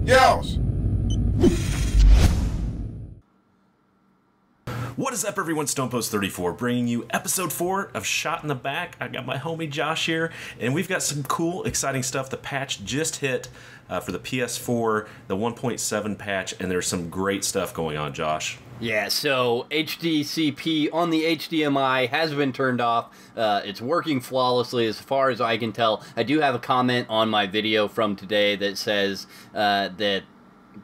Yeousch! What is up, everyone? StonePost34 bringing you episode 4 of Shot in the Back. I got my homie Josh here, and we've got some cool, exciting stuff. The patch just hit for the PS4, the 1.7 patch, and there's some great stuff going on, Josh. Yeah, so HDCP on the HDMI has been turned off. It's working flawlessly as far as I can tell. I do have a comment on my video from today that says that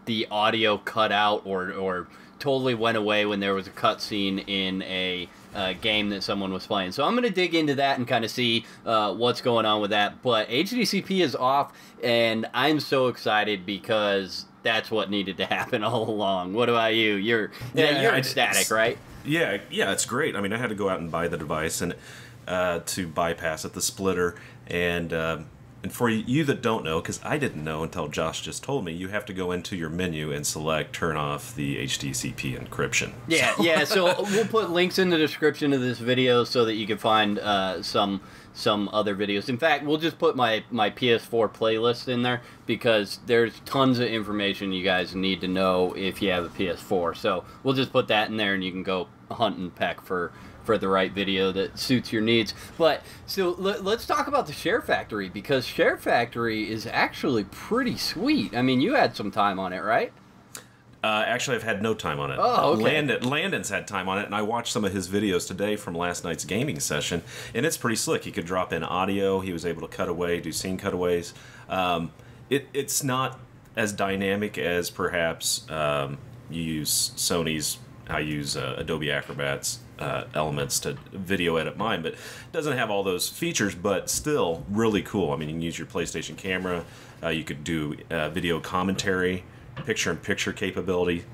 the audio cut out or totally went away when there was a cutscene in a game that someone was playing. So I'm going to dig into that and kind of see what's going on with that. But HDCP is off, and I'm so excited because that's what needed to happen all along. What about you? You're ecstatic, right? Yeah, it's great. I mean, I had to go out and buy the device and to bypass it, the splitter, and for you that don't know, because I didn't know until Josh just told me, you have to go into your menu and select turn off the HDCP encryption. Yeah, so we'll put links in the description of this video so that you can find some other videos. In fact, we'll just put my PS4 playlist in there because there's tons of information you guys need to know if you have a PS4. So we'll just put that in there and you can go hunt and peck for the right video that suits your needs. But so let's talk about the Share Factory, because Share Factory is actually pretty sweet. I mean, you had some time on it, right? Actually, I've had no time on it. Oh, okay. Landon's had time on it, and I watched some of his videos today from last night's gaming session, and it's pretty slick. He could drop in audio. He was able to cut away, do scene cutaways. It's not as dynamic as perhaps you use Sony's. I use Adobe Acrobat's elements to video edit mine, but it doesn't have all those features, but still really cool. I mean, you can use your PlayStation camera. You could do video commentary, picture-in-picture capability,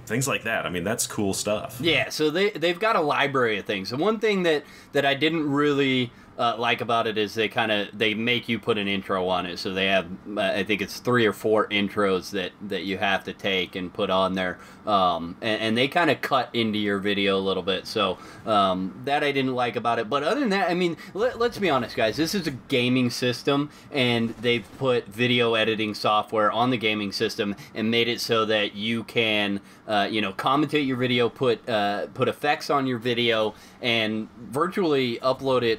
things like that. I mean, that's cool stuff. Yeah, so they've got a library of things. The one thing that I didn't really like about it is they make you put an intro on it. So they have I think it's 3 or 4 intros that you have to take and put on there, and they kind of cut into your video a little bit. So that I didn't like about it. But other than that, I mean, let's be honest, guys. This is a gaming system, and they've put video editing software on the gaming system and made it so that you can commentate your video, put effects on your video, and virtually upload it,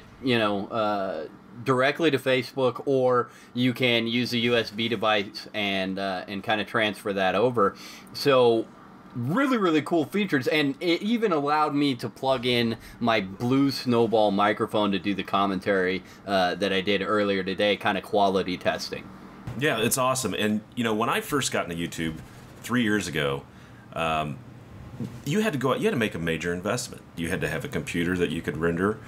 directly to Facebook, or you can use a USB device and kind of transfer that over. So really, really cool features, and it even allowed me to plug in my Blue Snowball microphone to do the commentary that I did earlier today, kind of quality testing. Yeah, it's awesome. And when I first got into YouTube 3 years ago, you had to go out. You had to make a major investment. You had to have a computer that you could render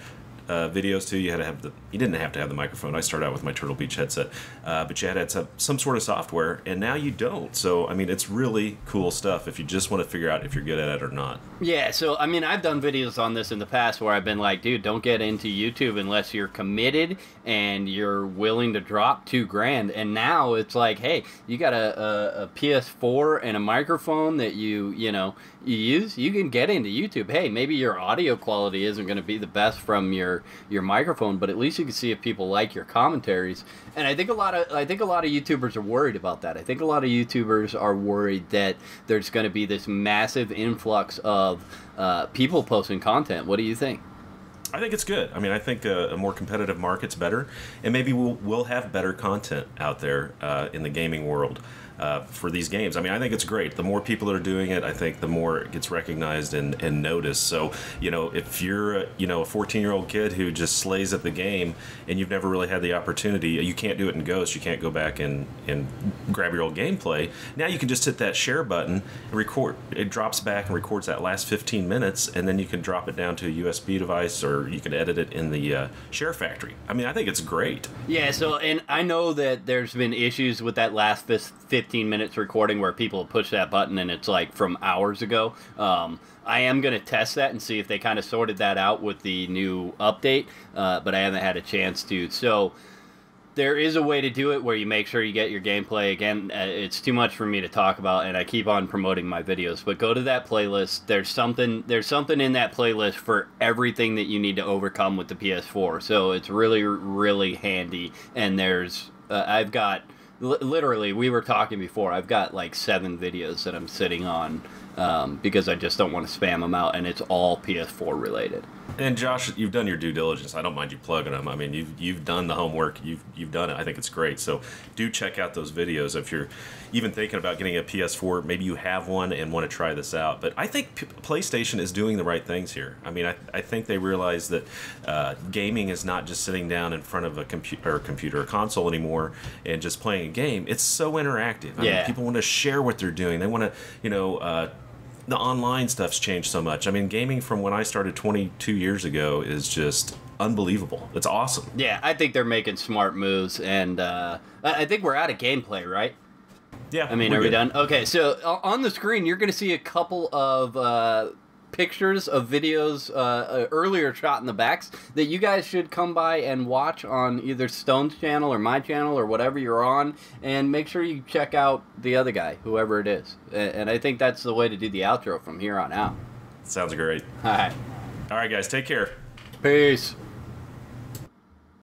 videos to. You had to have you didn't have to have the microphone. I started out with my Turtle Beach headset, but you had to have some sort of software, and now you don't. So I mean, it's really cool stuff if you just want to figure out if you're good at it or not. Yeah, so I mean, I've done videos on this in the past where I've been like, dude, don't get into YouTube unless you're committed and you're willing to drop $2,000. And now it's like, hey, you got a PS4 and a microphone that you use, you can get into YouTube. Hey, maybe your audio quality isn't going to be the best from your microphone, but at least you can see if people like your commentaries. And I think a lot of YouTubers are worried about that. I think a lot of YouTubers are worried that there's going to be this massive influx of people posting content. What do you think? I think it's good. I mean, I think a more competitive market's better, and maybe we'll have better content out there in the gaming world for these games. I mean, I think it's great. The more people that are doing it, I think the more it gets recognized and noticed. So, if you're a 14-year-old kid who just slays at the game and you've never really had the opportunity, you can't do it in Ghost. You can't go back and grab your old gameplay. Now you can just hit that share button and record. It drops back and records that last 15 minutes, and then you can drop it down to a USB device, or you can edit it in the Share Factory. I mean, I think it's great. Yeah, so, and I know that there's been issues with that last 15 minutes recording where people push that button and it's like from hours ago. I am going to test that and see if they kind of sorted that out with the new update, but I haven't had a chance to. So there is a way to do it where you make sure you get your gameplay. Again, it's too much for me to talk about, and I keep on promoting my videos. But go to that playlist. There's something in that playlist for everything that you need to overcome with the PS4. So it's really, really handy. And there's I've got literally, we were talking before, I've got like 7 videos that I'm sitting on because I just don't want to spam them out, and it's all PS4 related. And Josh, you've done your due diligence. I don't mind you plugging them. I mean, you've done the homework. You've done it. I think it's great. So do check out those videos if you're even thinking about getting a PS4. Maybe you have one and want to try this out. But I think PlayStation is doing the right things here. I mean, I think they realize that gaming is not just sitting down in front of a computer or console anymore and just playing a game. It's so interactive. I mean, people want to share what they're doing. They want to, the online stuff's changed so much. I mean, gaming from when I started 22 years ago is just unbelievable. It's awesome. Yeah, I think they're making smart moves, and I think we're out of gameplay, right? Yeah. I mean, are we done? Okay, so on the screen, you're going to see a couple of pictures of videos earlier shot in the backs that you guys should come by and watch on either Stone's channel or my channel or whatever you're on, and make sure you check out the other guy, whoever it is. And I think that's the way to do the outro from here on out. Sounds great. All right. All right, guys, take care. Peace.